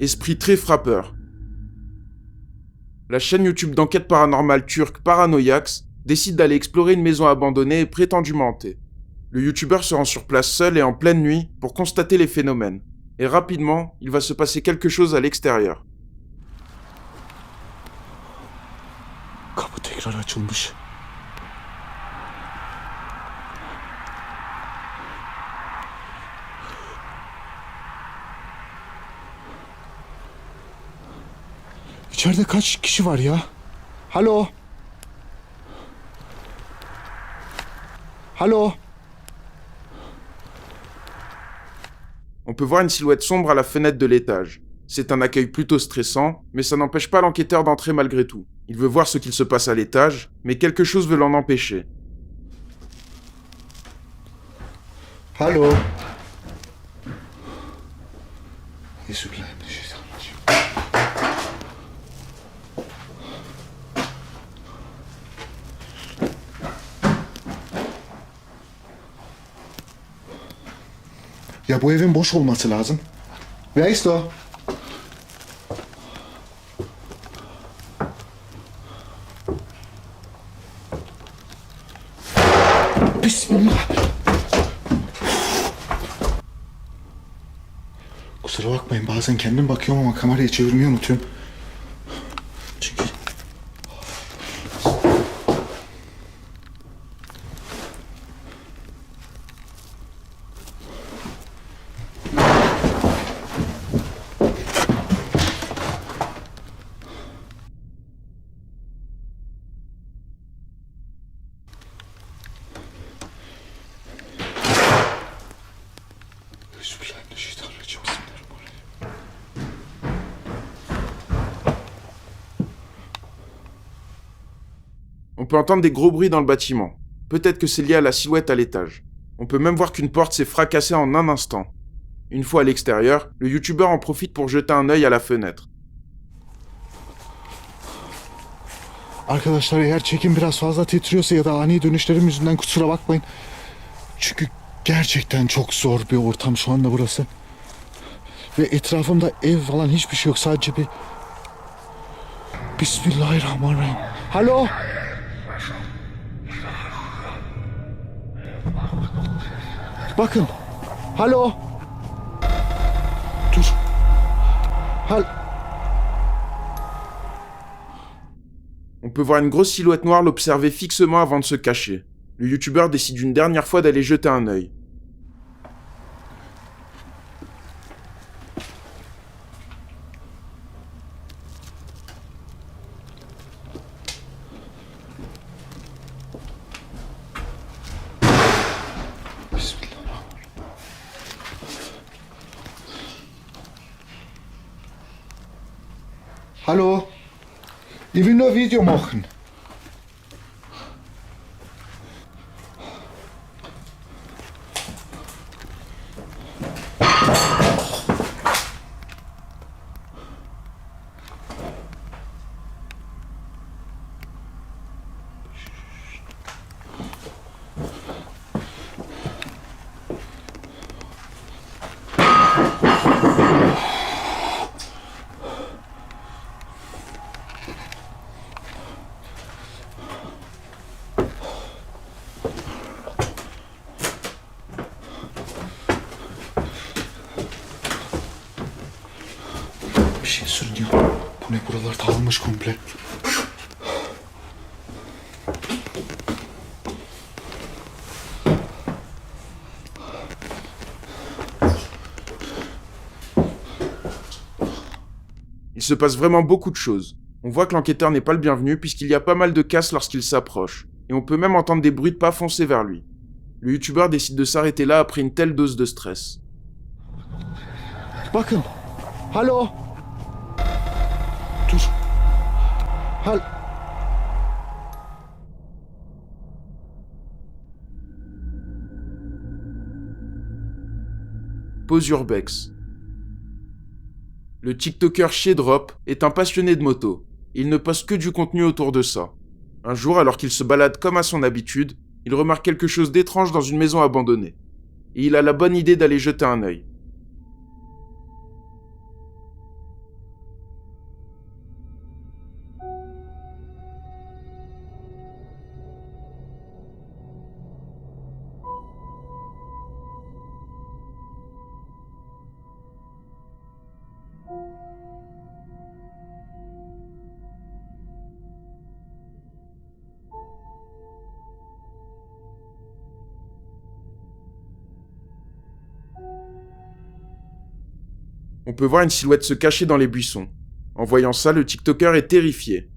Esprit très frappeur. La chaîne YouTube d'enquête paranormale turque Paranoiax décide d'aller explorer une maison abandonnée et prétendument hantée. Le youtubeur se rend sur place seul et en pleine nuit pour constater les phénomènes. Et rapidement, il va se passer quelque chose à l'extérieur. Kapı tekrar açılmış. İçeride kaç kişi var ya? Alo? Alo? On peut voir une silhouette sombre à la fenêtre de l'étage. C'est un accueil plutôt stressant, mais ça n'empêche pas l'enquêteur d'entrer malgré tout. Il veut voir ce qu'il se passe à l'étage, mais quelque chose veut l'en empêcher. Alo? Ya bu evin boş olması lazım. Wer ist da? Bismillah. Kusura bakmayın, bazen kendim bakıyorum ama kamerayı çevirmeyi unutuyorum. Çünkü... Bismillahirrahmanirrahim. On peut entendre des gros bruits dans le bâtiment. Peut-être que c'est lié à la silhouette à l'étage. On peut même voir qu'une porte s'est fracassée en un instant. Une fois à l'extérieur, le youtubeur en profite pour jeter un œil à la fenêtre. Arkadaşlar, eğer çekim biraz fazla titriyorsa ya da ani dönüşlerim yüzünden kusura bakmayın. Çünkü gerçekten çok zor bir ortam şu anda burası. Ve etrafımda ev falan hiçbir şey yok. Sadece bir... Bismillahirrahmanirrahim. Alo? Bakın. Alo? Dur. On peut voir une grosse silhouette noire l'observer fixement avant de se cacher. Le youtubeur décide une dernière fois d'aller jeter un œil. Hallo? Ich will nur ein Video machen. Bir şey sürünüyor. Bu ne, buralar dağılmış komple. Il se passe vraiment beaucoup de choses. On voit que l'enquêteur n'est pas le bienvenu puisqu'il y a pas mal de casses lorsqu'il s'approche. Et on peut même entendre des bruits de pas foncer vers lui. Le youtubeur décide de s'arrêter là après une telle dose de stress. Bakın. Alo? Dur. Pause urbex. Le TikToker Shedrop est un passionné de moto. Il ne poste que du contenu autour de ça. Un jour, alors qu'il se balade comme à son habitude, il remarque quelque chose d'étrange dans une maison abandonnée. Et il a la bonne idée d'aller jeter un œil. On peut voir une silhouette se cacher dans les buissons. En voyant ça, le TikToker est terrifié.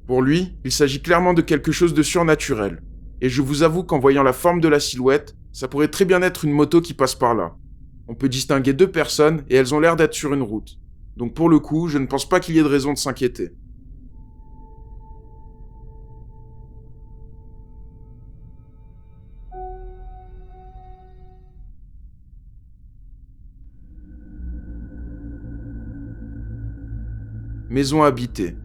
Pour lui, il s'agit clairement de quelque chose de surnaturel. Et je vous avoue qu'en voyant la forme de la silhouette, ça pourrait très bien être une moto qui passe par là. On peut distinguer 2 personnes et elles ont l'air d'être sur une route. Donc pour le coup, je ne pense pas qu'il y ait de raison de s'inquiéter. Maison habitée.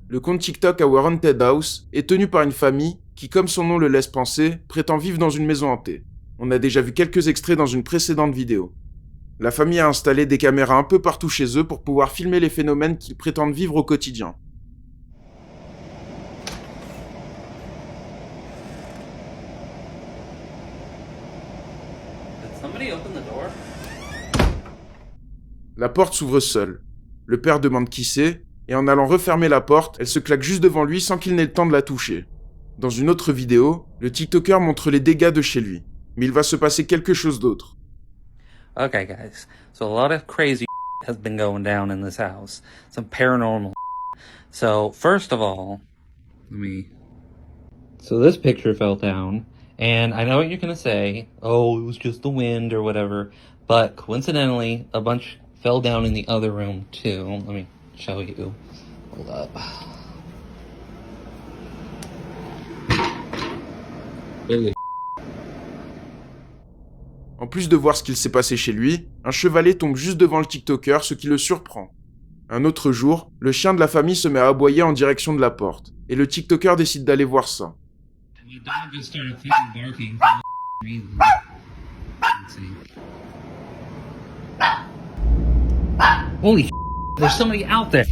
Le compte TikTok Our Haunted House est tenu par une famille qui, comme son nom le laisse penser, prétend vivre dans une maison hantée. On a déjà vu quelques extraits dans une précédente vidéo. La famille a installé des caméras un peu partout chez eux pour pouvoir filmer les phénomènes qu'ils prétendent vivre au quotidien. Did somebody open the door? La porte s'ouvre seule. Le père demande qui c'est, et en allant refermer la porte, elle se claque juste devant lui sans qu'il n'ait le temps de la toucher. Dans une autre vidéo, le TikToker montre les dégâts de chez lui. Mais il va se passer quelque chose d'autre. Okay, guys. So a lot of crazy has been going down in this house. Some paranormal. So, first of all, So this picture fell down, and I know what you're gonna say. Oh, it was just the wind or whatever. But coincidentally, a bunch fell down in the other room too. Let me show you. Hold up. Holy. En plus de voir ce qu'il s'est passé chez lui, un chevalet tombe juste devant le TikToker, ce qui le surprend. Un autre jour, le chien de la famille se met à aboyer en direction de la porte, et le TikToker décide d'aller voir ça. My dog just started fucking barking for no reason. Let's see. Holy there's somebody out there.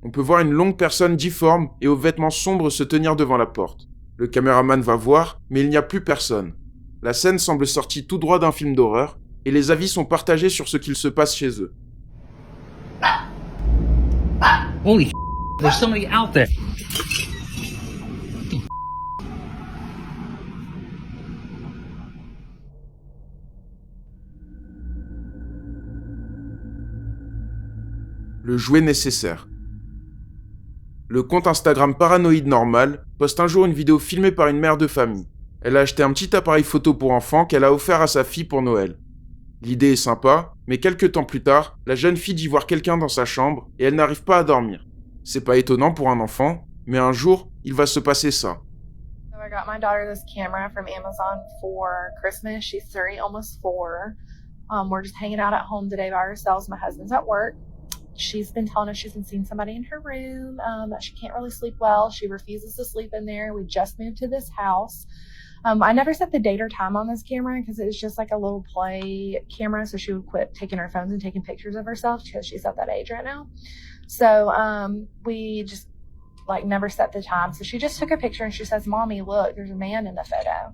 On peut voir une longue personne difforme et aux vêtements sombres se tenir devant la porte. Le caméraman va voir, mais il n'y a plus personne. La scène semble sortie tout droit d'un film d'horreur, et les avis sont partagés sur ce qu'il se passe chez eux. Holy there's somebody out there. Le jouet nécessaire. Le compte Instagram Paranoïde Normal poste un jour une vidéo filmée par une mère de famille. Elle a acheté un petit appareil photo pour enfants qu'elle a offert à sa fille pour Noël. L'idée est sympa, mais quelques temps plus tard, la jeune fille dit voir quelqu'un dans sa chambre et elle n'arrive pas à dormir. C'est pas étonnant pour un enfant, mais un jour, il va se passer ça. So I got my daughter this camera from Amazon for Christmas. She's 3, almost 4. We're just hanging out at home today by ourselves. My husband's at work. She's been telling us she's been seeing somebody in her room, that she can't really sleep well. She refuses to sleep in there. We just moved to this house. I never set the date or time on this camera because it's just like a little play camera. So she would quit taking her phones and taking pictures of herself because she's at that age right now. So we just like never set the time. So she just took a picture and she says, "Mommy, look, there's a man in the photo."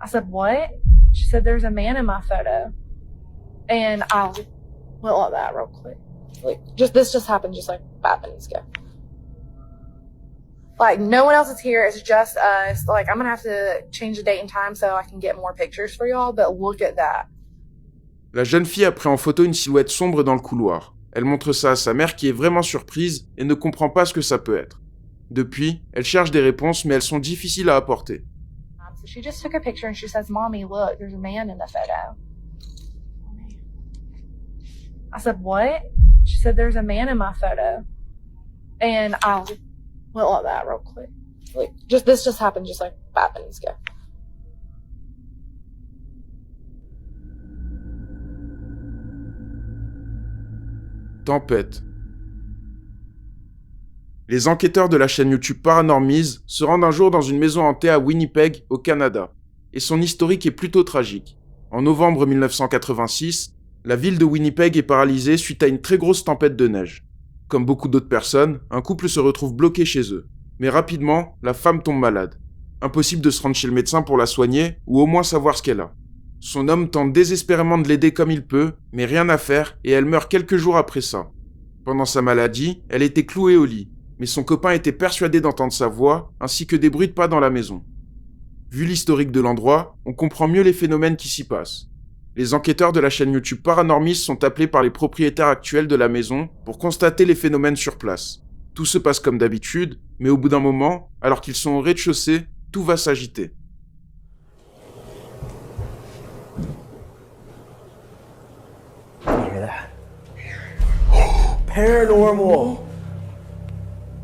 I said, "What?" She said, "There's a man in my photo." And I went like that real quick. Like, this just happened just like 5 minutes ago. Like, no one else is here. It's just us. Like, I'm gonna have to change the date and time so I can get more pictures for y'all, but look at that. La jeune fille a pris en photo une silhouette sombre dans le couloir. Elle montre ça à sa mère qui est vraiment surprise et ne comprend pas ce que ça peut être. Depuis, elle cherche des réponses mais elles sont difficiles à apporter. So she just took a picture and she says, "Mommy, look, there's a man in the photo." I said, "What?" She said, "There's a man in my photo." And I went like that real quick. Like, this just happened just like 5 minutes ago. Tempête. Les enquêteurs de la chaîne YouTube Paranormies se rendent un jour dans une maison hantée à Winnipeg, au Canada. Et son historique est plutôt tragique. En novembre 1986, la ville de Winnipeg est paralysée suite à une très grosse tempête de neige. Comme beaucoup d'autres personnes, un couple se retrouve bloqué chez eux. Mais rapidement, la femme tombe malade. Impossible de se rendre chez le médecin pour la soigner, ou au moins savoir ce qu'elle a. Son homme tente désespérément de l'aider comme il peut, mais rien à faire, et elle meurt quelques jours après ça. Pendant sa maladie, elle était clouée au lit, mais son copain était persuadé d'entendre sa voix, ainsi que des bruits de pas dans la maison. Vu l'historique de l'endroit, on comprend mieux les phénomènes qui s'y passent. Les enquêteurs de la chaîne YouTube Paranormis sont appelés par les propriétaires actuels de la maison pour constater les phénomènes sur place. Tout se passe comme d'habitude, mais au bout d'un moment, alors qu'ils sont au rez-de-chaussée, tout va s'agiter. You hear that? Paranormal.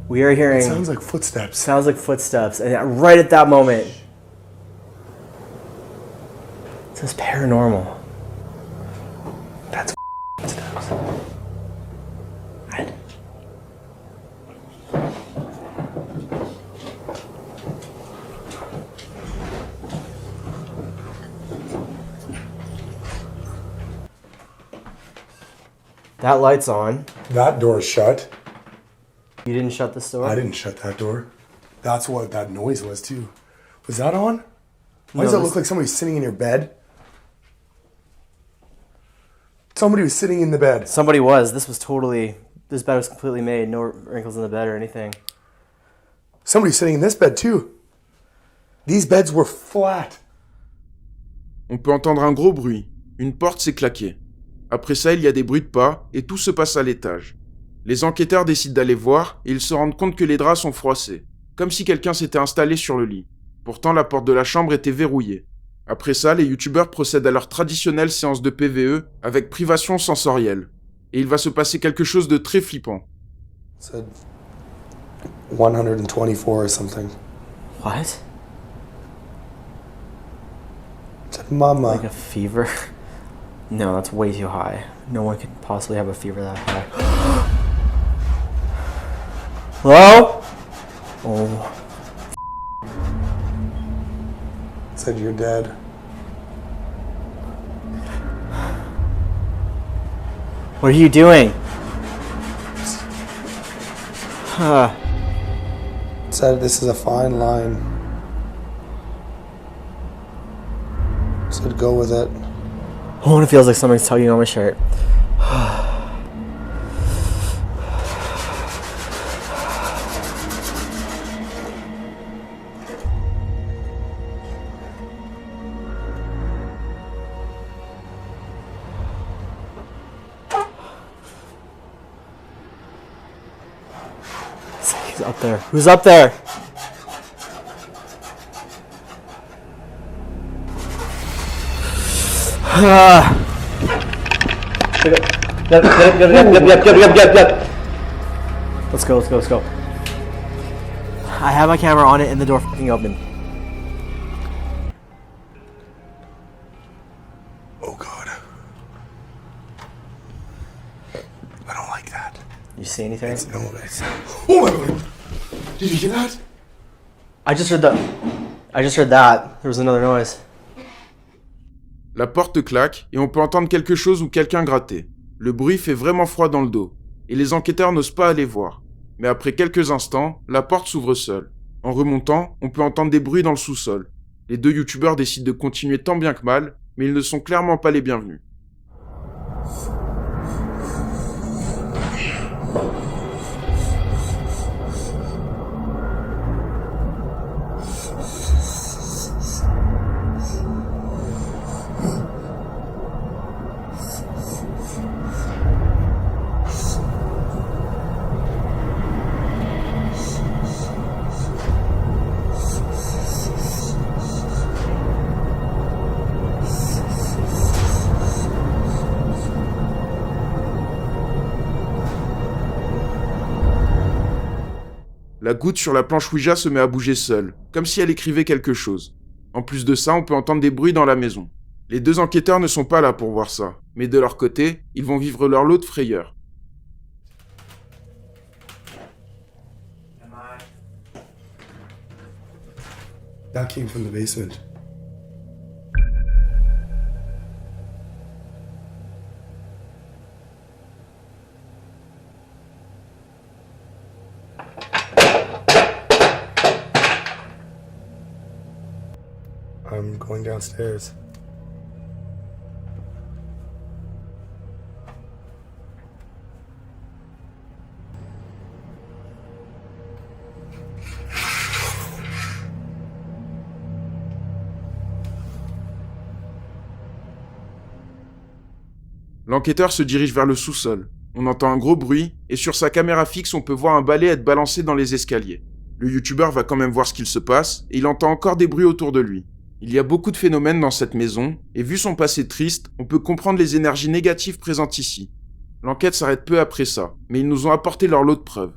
We are hearing Sounds like footsteps. footsteps, and right at that moment, it says paranormal. That's footsteps. Right. That light's on. That door's shut. You didn't shut this door? I didn't shut that door. That's what that noise was too. Was that on? Why No, does that this- look like somebody's sitting in your bed? Somebody was sitting in the bed. Somebody was. This bed was completely made. No wrinkles in the bed or anything. Somebody's sitting in this bed too. These beds were flat. On peut entendre un gros bruit. Une porte s'est claquée. Après ça, il y a des bruits de pas et tout se passe à l'étage. Les enquêteurs décident d'aller voir et ils se rendent compte que les draps sont froissés, comme si quelqu'un s'était installé sur le lit. Pourtant, la porte de la chambre était verrouillée. Après ça, les youtubeurs procèdent à leur traditionnelle séance de PVE avec privation sensorielle. Et il va se passer quelque chose de très flippant. It said 124 or something. What? It said mama. Like a fever? No, that's way too high. No one could possibly have a fever that high. Hello? Oh. It said you're dead. What are you doing? It said this is a fine line. It said go with it. Oh, and it feels like something's tugging on my shirt. He's up there. Who's up there? Let's go. I have my camera on it and the door fucking open. Oh God. I don't like that. You see anything? No, it's... Oh my God. Did you hear that? I just heard that. There was another noise. La porte claque et on peut entendre quelque chose ou quelqu'un gratter. Le bruit fait vraiment froid dans le dos, et les enquêteurs n'osent pas aller voir. Mais après quelques instants, la porte s'ouvre seule. En remontant, on peut entendre des bruits dans le sous-sol. Les deux youtubeurs décident de continuer tant bien que mal, mais ils ne sont clairement pas les bienvenus. La goutte sur la planche Ouija se met à bouger seule, comme si elle écrivait quelque chose. En plus de ça, on peut entendre des bruits dans la maison. Les deux enquêteurs ne sont pas là pour voir ça, mais de leur côté, ils vont vivre leur lot de frayeur. That came from the basement. I'm going downstairs. L'enquêteur se dirige vers le sous-sol. On entend un gros bruit, et sur sa caméra fixe, on peut voir un balai être balancé dans les escaliers. Le youtubeur va quand même voir ce qu'il se passe, et il entend encore des bruits autour de lui. Il y a beaucoup de phénomènes dans cette maison, et vu son passé triste, on peut comprendre les énergies négatives présentes ici. L'enquête s'arrête peu après ça, mais ils nous ont apporté leur lot de preuves.